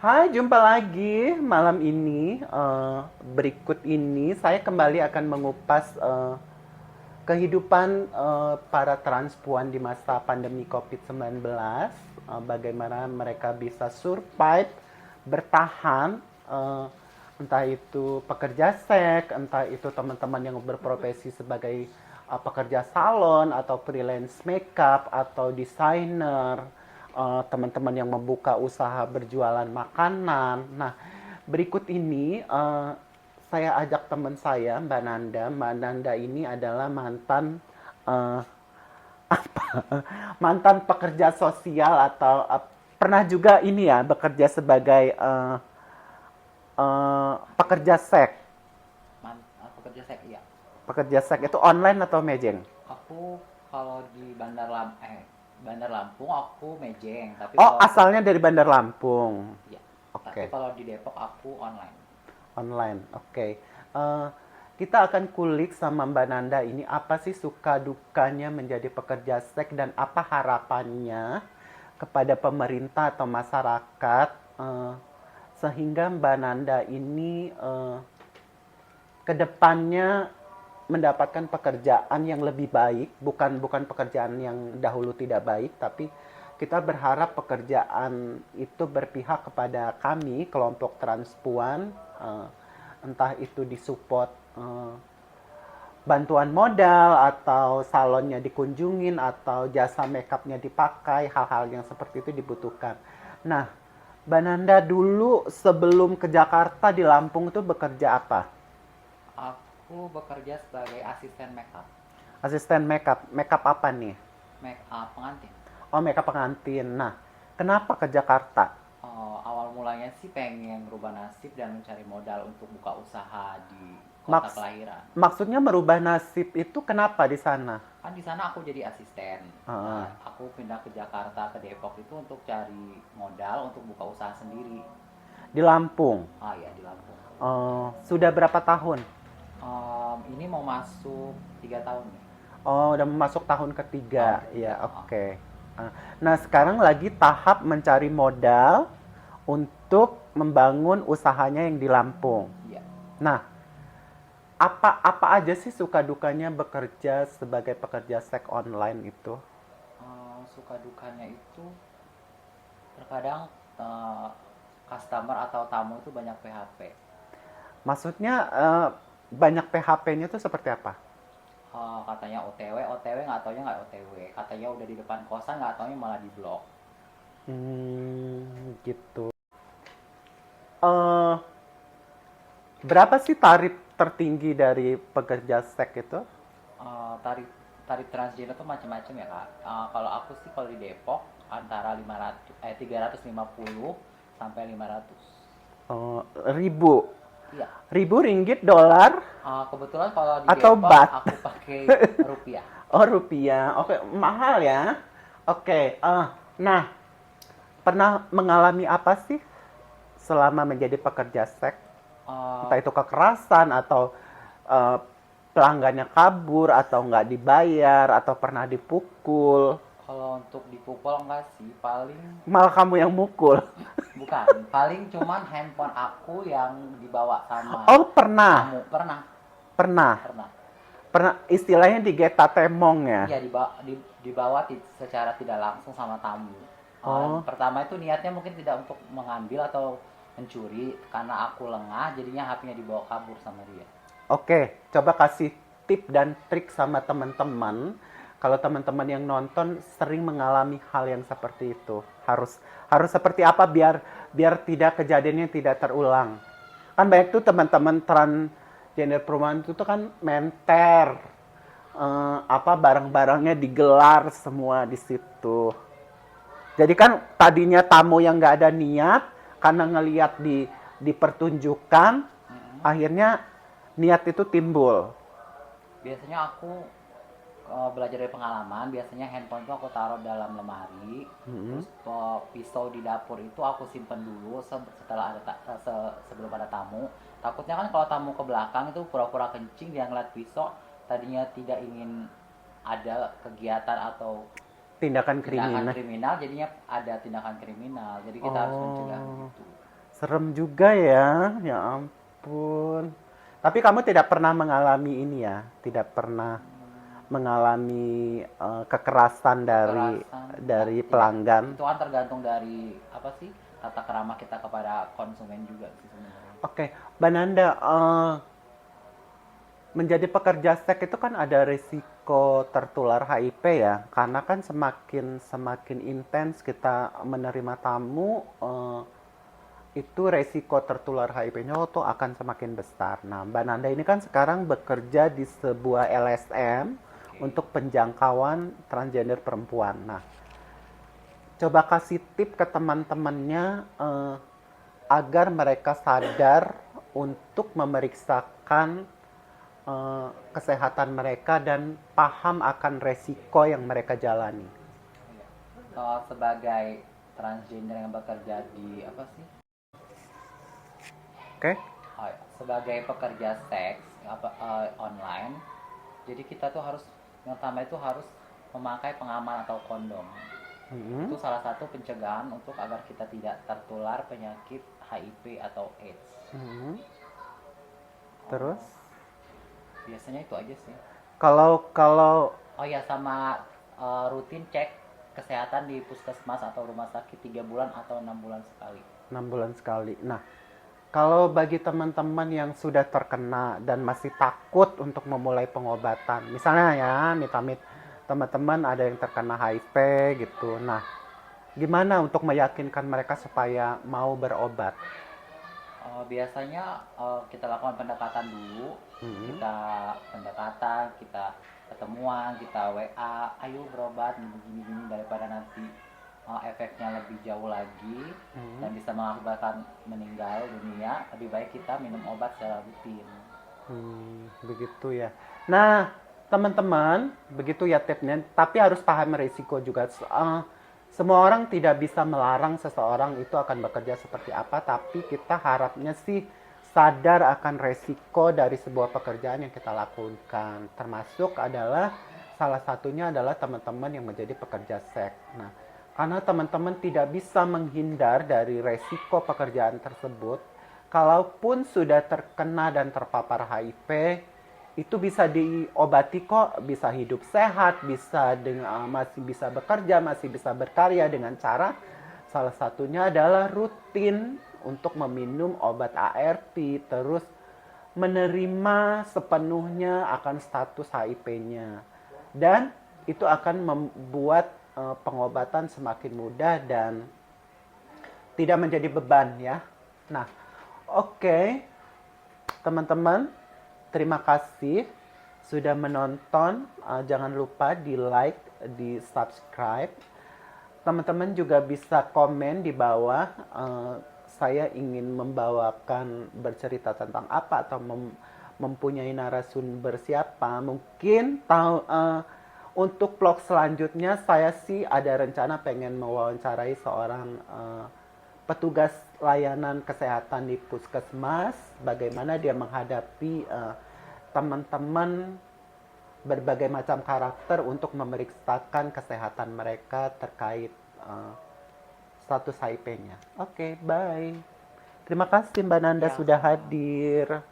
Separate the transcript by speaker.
Speaker 1: Hai, jumpa lagi malam ini. Berikut ini saya kembali akan mengupas kehidupan para transpuan di masa pandemi COVID-19. Bagaimana mereka bisa survive, bertahan, entah itu pekerja seks, entah itu teman-teman yang berprofesi sebagai pekerja salon atau freelance makeup atau desainer, teman-teman yang membuka usaha berjualan makanan. Nah, berikut ini saya ajak teman saya, Mbak Nanda. Mbak Nanda ini adalah eh, mantan pekerja sosial atau pernah juga ini ya bekerja sebagai pekerja seks.
Speaker 2: Aku kerja seks, iya.
Speaker 1: Pekerja seks itu online atau mejeng?
Speaker 2: Aku kalau di Bandar Lampung aku mejeng, tapi
Speaker 1: Oh,
Speaker 2: kalau
Speaker 1: asalnya dari Bandar Lampung.
Speaker 2: iya. Tapi
Speaker 1: Oke.
Speaker 2: kalau di Depok aku online.
Speaker 1: Online, oke. Eh, kita akan kulik sama Mbak Nanda ini apa sih suka dukanya menjadi pekerja seks dan apa harapannya kepada pemerintah atau masyarakat sehingga Mbak Nanda ini kedepannya mendapatkan pekerjaan yang lebih baik, bukan bukan pekerjaan yang dahulu tidak baik, tapi kita berharap pekerjaan itu berpihak kepada kami kelompok transpuan, entah itu disupport bantuan modal atau salonnya dikunjungin atau jasa makeupnya dipakai, hal-hal yang seperti itu dibutuhkan. Nah, Mbak Nanda dulu sebelum ke Jakarta di Lampung itu bekerja apa?
Speaker 2: Aku bekerja sebagai asisten makeup.
Speaker 1: Asisten makeup. Makeup apa nih?
Speaker 2: Makeup pengantin.
Speaker 1: Oh, makeup pengantin. Nah, kenapa ke Jakarta?
Speaker 2: Awal mulanya sih pengen merubah nasib dan mencari modal untuk buka usaha di kota
Speaker 1: Maks
Speaker 2: kelahiran.
Speaker 1: maksudnya merubah nasib itu kenapa di sana?
Speaker 2: Kan di sana aku jadi asisten. Nah,
Speaker 1: Heeh.
Speaker 2: aku pindah ke Jakarta, ke Depok itu untuk cari modal untuk buka usaha sendiri.
Speaker 1: Di Lampung.
Speaker 2: Ah ya, di Lampung.
Speaker 1: Sudah berapa tahun?
Speaker 2: Ini mau masuk 3 tahun nih.
Speaker 1: Oh, udah masuk tahun
Speaker 2: Tahun
Speaker 1: ketiga.
Speaker 2: ketiga.
Speaker 1: Ya, oke. Nah, sekarang lagi tahap mencari modal untuk membangun usahanya yang di Lampung.
Speaker 2: Iya.
Speaker 1: Nah, apa aja sih suka dukanya bekerja sebagai pekerja seks online itu?
Speaker 2: Suka dukanya itu terkadang eh, customer atau tamu itu banyak PHP.
Speaker 1: Maksudnya banyak PHP-nya itu seperti apa?
Speaker 2: Katanya OTW, OTW nggak taunya nggak OTW. Katanya udah di depan kosan nggak taunya malah di blok.
Speaker 1: Gitu. Eh, berapa sih tarif tertinggi dari pekerja seks itu?
Speaker 2: Tarif tarif transgender tuh macam-macam ya kak. Kalau aku sih kalau di Depok antara 350 sampai 500.
Speaker 1: Eh, ribu,
Speaker 2: Iya.
Speaker 1: ribu ringgit, dolar,
Speaker 2: Kebetulan kalau di
Speaker 1: atau
Speaker 2: Depok
Speaker 1: bat?
Speaker 2: aku pakai rupiah.
Speaker 1: Oh, rupiah. Oke, mahal ya. Oke, nah, pernah mengalami apa sih selama menjadi pekerja seks?
Speaker 2: Eh,
Speaker 1: Entah itu kekerasan atau eh, pelanggannya kabur atau nggak dibayar atau pernah dipukul.
Speaker 2: Kalau untuk dipukul enggak sih, paling
Speaker 1: Malah kamu yang mukul.
Speaker 2: bukan, paling cuman handphone aku yang dibawa sama
Speaker 1: Oh, pernah.
Speaker 2: tamu. Pernah,
Speaker 1: Pernah.
Speaker 2: pernah.
Speaker 1: Pernah istilahnya digeta temong ya.
Speaker 2: Iya, dibawa secara tidak langsung sama tamu.
Speaker 1: Oh,
Speaker 2: Pertama itu niatnya mungkin tidak untuk mengambil atau mencuri, karena aku lengah jadinya HP-nya dibawa kabur sama dia.
Speaker 1: oke. Coba kasih tip dan trik sama teman-teman. Kalau teman-teman yang nonton sering mengalami hal yang seperti itu, harus harus seperti apa biar biar tidak kejadiannya tidak terulang. Kan banyak tuh teman-teman transgender perumahan itu tuh kan menter, apa barang-barangnya digelar semua di situ. Jadi kan tadinya tamu yang nggak ada niat karena ngelihat dipertunjukkan, akhirnya niat itu timbul.
Speaker 2: Biasanya aku belajar dari pengalaman, biasanya handphone itu aku taruh dalam lemari, terus pisau di dapur itu aku simpen dulu setelah sebelum ada tamu. Takutnya kan kalau tamu ke belakang itu pura-pura kencing, dia ngeliat pisau, tadinya tidak ingin ada kegiatan atau
Speaker 1: Tindakan
Speaker 2: tindakan
Speaker 1: kriminal.
Speaker 2: kriminal, jadinya ada tindakan kriminal. Jadi kita harus mencegah
Speaker 1: Oh,
Speaker 2: begitu.
Speaker 1: Serem juga ya ampun. Tapi kamu tidak pernah mengalami ini ya, tidak pernah mengalami kekerasan dari
Speaker 2: Kekerasan
Speaker 1: dari
Speaker 2: tidak,
Speaker 1: pelanggan.
Speaker 2: itu kan tergantung dari apa sih tata kerama kita kepada konsumen juga sih sebenarnya.
Speaker 1: Oke, Mbak Nanda, menjadi pekerja seks itu kan ada risiko tertular HIV ya, karena kan semakin semakin intens kita menerima tamu, itu resiko tertular HIV-nya tuh akan semakin besar. Nah, Mbak Nanda ini kan sekarang bekerja di sebuah LSM
Speaker 2: Oke.
Speaker 1: untuk penjangkauan transgender perempuan. Nah, coba kasih tip ke teman-temannya agar mereka sadar untuk memeriksakan kesehatan mereka dan paham akan resiko yang mereka jalani.
Speaker 2: Sebagai transgender yang bekerja di apa sih?
Speaker 1: Oke?
Speaker 2: Sebagai pekerja seks online, jadi kita tuh harus yang pertama itu harus memakai pengaman atau kondom. Itu
Speaker 1: Mhm.
Speaker 2: salah satu pencegahan untuk agar kita tidak tertular penyakit HIV atau AIDS.
Speaker 1: Mhm.
Speaker 2: Oh,
Speaker 1: Terus
Speaker 2: biasanya itu aja sih.
Speaker 1: kalau kalau
Speaker 2: Oh ya, sama rutin cek kesehatan di puskesmas atau rumah sakit 3 bulan atau 6 bulan sekali.
Speaker 1: 6 bulan sekali. Nah, kalau bagi teman-teman yang sudah terkena dan masih takut untuk memulai pengobatan, misalnya ya, amit-amit teman-teman ada yang terkena HIV gitu. Nah, gimana untuk meyakinkan mereka supaya mau berobat?
Speaker 2: Biasanya kita lakukan pendekatan dulu,
Speaker 1: Mhm.
Speaker 2: kita pendekatan, kita ketemuan, kita WA, ayo berobat begini-gini daripada nanti efeknya lebih jauh lagi dan
Speaker 1: Mhm.
Speaker 2: bisa mengakibatkan meninggal dunia, lebih baik kita minum obat secara rutin.
Speaker 1: Begitu ya. Nah, teman-teman, begitu ya tipnya. Tapi harus paham risiko juga. Semua orang tidak bisa melarang seseorang itu akan bekerja seperti apa, tapi kita harapnya sih sadar akan resiko dari sebuah pekerjaan yang kita lakukan. Termasuk adalah salah satunya adalah teman-teman yang menjadi pekerja seks. Nah, karena teman-teman tidak bisa menghindar dari resiko pekerjaan tersebut, kalaupun sudah terkena dan terpapar HIV, itu bisa diobati kok, bisa hidup sehat, bisa dengan masih bisa bekerja, masih bisa berkarya dengan cara salah satunya adalah rutin untuk meminum obat ART, terus menerima sepenuhnya akan status HIV-nya. Dan itu akan membuat pengobatan semakin mudah dan tidak menjadi beban ya. Nah, oke, teman-teman, terima kasih sudah menonton. Jangan lupa di like, di subscribe. Teman-teman juga bisa komen di bawah. Saya ingin membawakan bercerita tentang apa atau mempunyai narasumber siapa. Mungkin tahu untuk vlog selanjutnya saya sih ada rencana pengen mewawancarai seorang petugas layanan kesehatan di puskesmas, bagaimana dia menghadapi teman-teman berbagai macam karakter untuk memeriksakan kesehatan mereka terkait status HIV-nya. Oke, bye. Terima kasih Mbak Nanda
Speaker 2: Ya,
Speaker 1: sudah
Speaker 2: sama.
Speaker 1: hadir.